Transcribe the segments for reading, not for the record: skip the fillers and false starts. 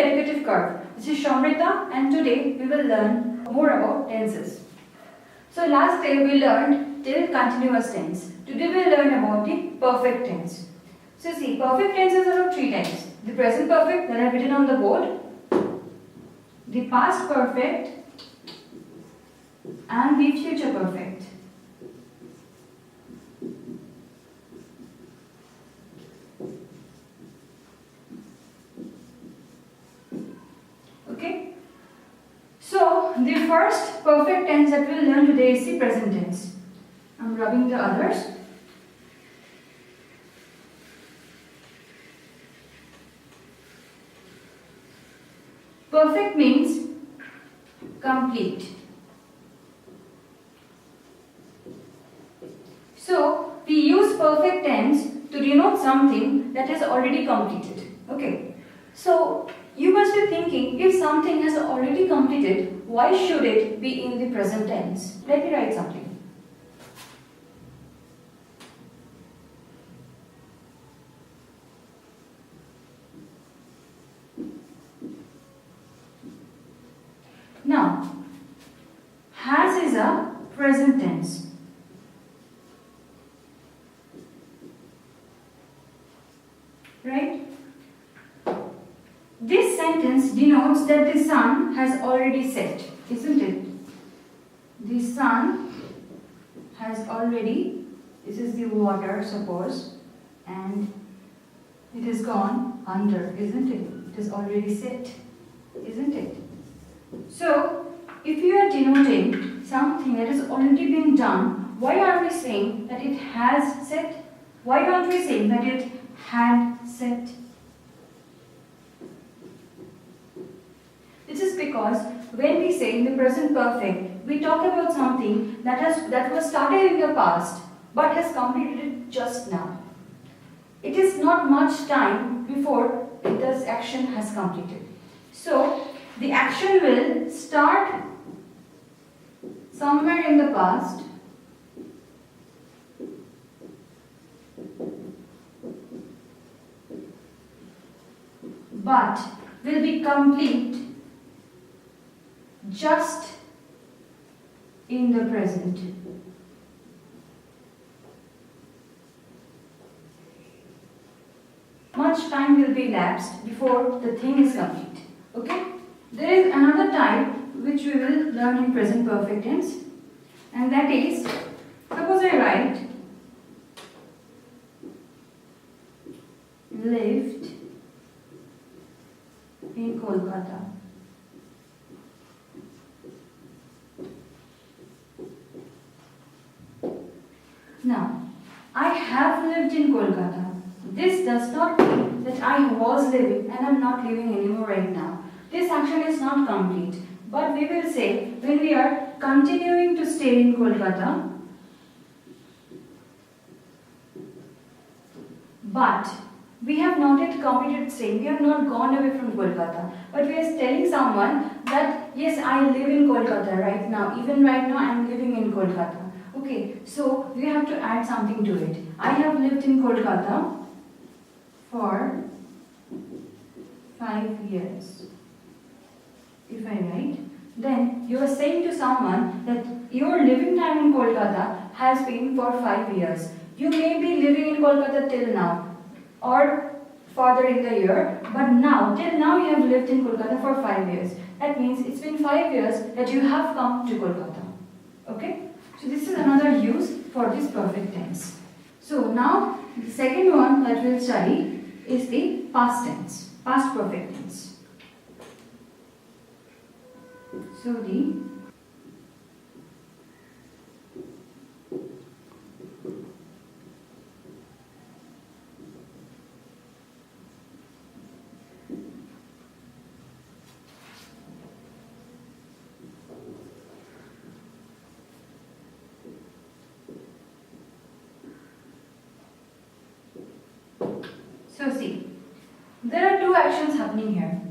educative curve. This is Somrita, and today we will learn more about tenses. So last day we learned till continuous tense. Today we will learn about the perfect tense. So see, perfect tenses are of three types. The present perfect that I have written on the board, the past perfect, and the future perfect. Okay. So the first perfect tense that we will learn today is the present tense. I am rubbing the others. Perfect means complete. So we use perfect tense to denote something that is already completed. Okay. So you must be thinking, if something has already completed, why should it be in the present tense? Let me write something. Now, has is a present tense. Right? This sentence denotes that the sun has already set, isn't it? The sun has already, this is the water, suppose, and it has gone under, isn't it? It is already set, isn't it? So, if you are denoting something that has already been done, why are we saying that it has set? Why aren't we saying that it had set? This is because when we say in the present perfect, we talk about something that was started in the past but has completed just now. It is not much time before this action has completed. So the action will start somewhere in the past but will be complete just in the present. Much time will be elapsed before the thing is complete. Okay? There is another type which we will learn in present perfect tense, and that is, suppose I write lived in Kolkata. Now, I have lived in Kolkata. This does not mean that I was living and I am not living anymore right now. This action is not complete. But we will say, when we are continuing to stay in Kolkata, but we have not yet completed staying, we have not gone away from Kolkata. But we are telling someone that, yes, I live in Kolkata right now. Even right now, I am living in Kolkata. Okay, so we have to add something to it. I have lived in Kolkata for 5 years. If I write, then you are saying to someone that your living time in Kolkata has been for 5 years. You may be living in Kolkata till now or further in the year, but now, till now you have lived in Kolkata for 5 years. That means it's been 5 years that you have come to Kolkata. Okay? So this is another use for this perfect tense. So now the second one that we will study is the past tense, past perfect tense. So see, there are two actions happening here.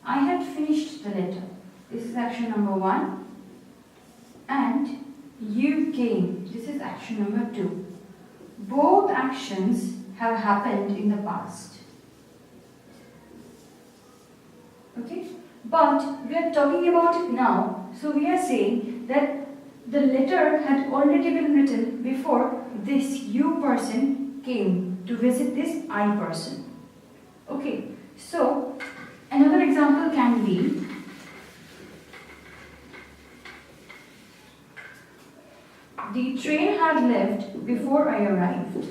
I had finished the letter. This is action number 1. And you came. This is action number 2. Both actions have happened in the past. but we are talking about it now. So we are saying that the letter had already been written before this you person came to visit this I person. Okay, so another example can be the train had left before I arrived.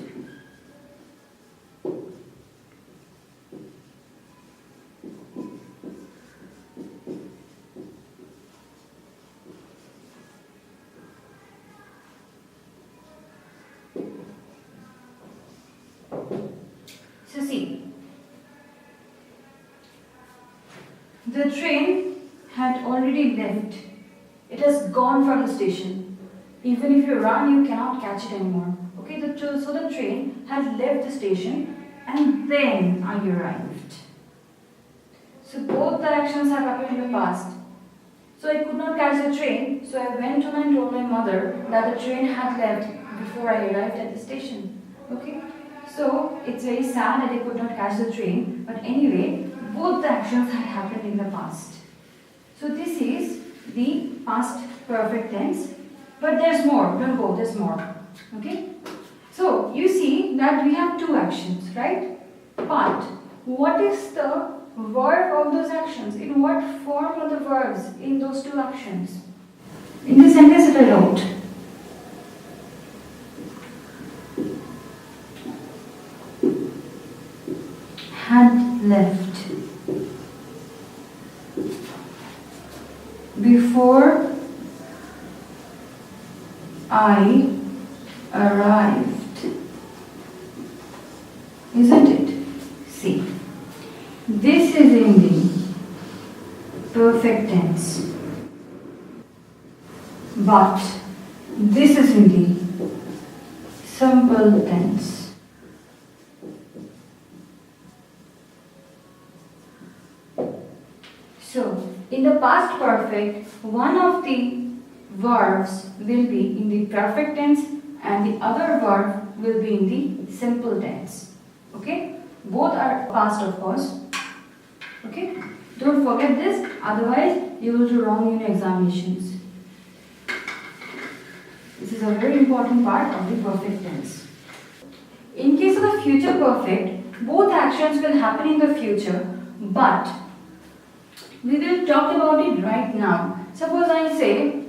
So see, the train had already left. It has gone from the station. Even if you run, you cannot catch it anymore. Okay, so the train had left the station and then I arrived. So both the actions have happened in the past. So I could not catch the train, so I went home and told my mother that the train had left before I arrived at the station. Okay, so it's very sad that I could not catch the train, but anyway, both the actions had happened in the past. So this is the past perfect tense, but there's more, don't go, there's more. Okay, so you see that we have two actions, right? But what is the verb of those actions? In what form are the verbs in those two actions? In the sentence that I wrote, had left before I arrived, isn't it? See, this is in the perfect tense, but this is in the simple tense. So, in the past perfect, one of the verbs will be in the perfect tense and the other verb will be in the simple tense. Okay? Both are past, of course. Okay? Don't forget this, otherwise you will do wrong in your examinations. This is a very important part of the perfect tense. In case of the future perfect, both actions will happen in the future, but we will talk about it right now. Suppose I say,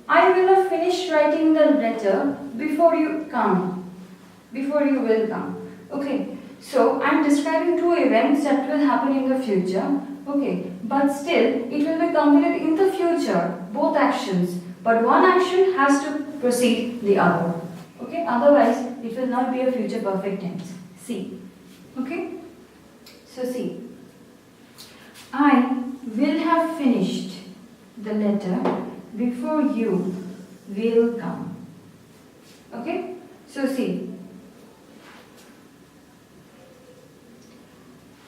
I will have finished writing the letter before you come. Before you will come. Okay. So I am describing two events that will happen in the future. Okay. But still, it will be completed in the future. Both actions. But one action has to precede the other. Okay. Otherwise, it will not be a future perfect tense. See. Okay. So see. I will have finished the letter before you will come. Okay? So see.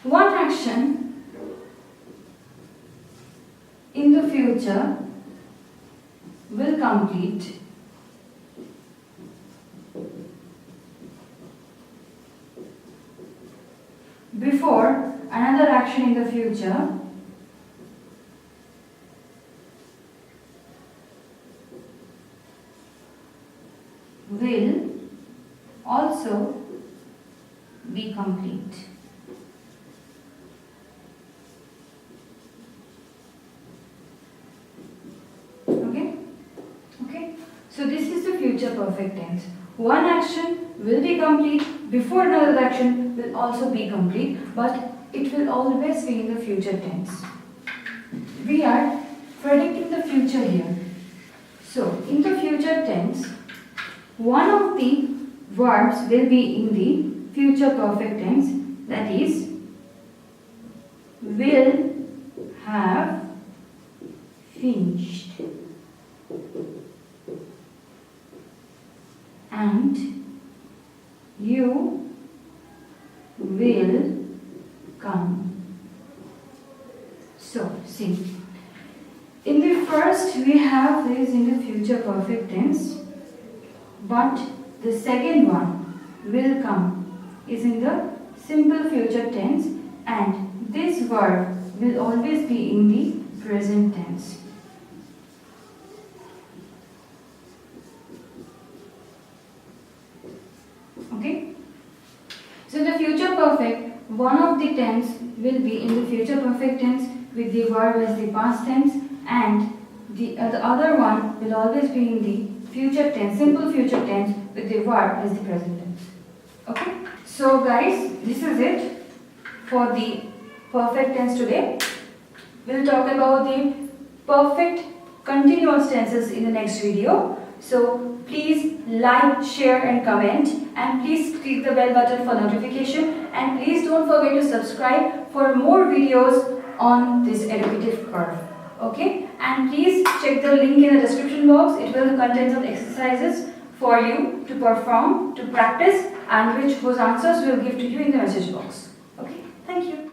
One action in the future will complete before another action in the future will also be complete. Okay? So this is the future perfect tense. One action will be complete before another action will also be complete, but it will always be in the future tense. We are predicting the future here. So, in the future tense, one of the verbs will be in the future perfect tense, that is, will have finished. And you will come. So, see. In the first, we have this in the future perfect tense, but the second one, will come, is in the simple future tense, and this verb will always be in the present tense. Okay? So in the future perfect, one of the tense will be in the future perfect tense with the verb as the past tense, and the other one will always be in the future tense, simple future tense with the verb as the present tense. Okay? So guys, this is it for the perfect tense today. We'll talk about the perfect continuous tenses in the next video. So please like, share and comment, and please click the bell button for notification, and please don't forget to subscribe for more videos on this educative curve. Okay, and please check the link in the description box. It will contain some exercises for you to perform, to practice, and whose answers will give to you in the message box. Okay, thank you.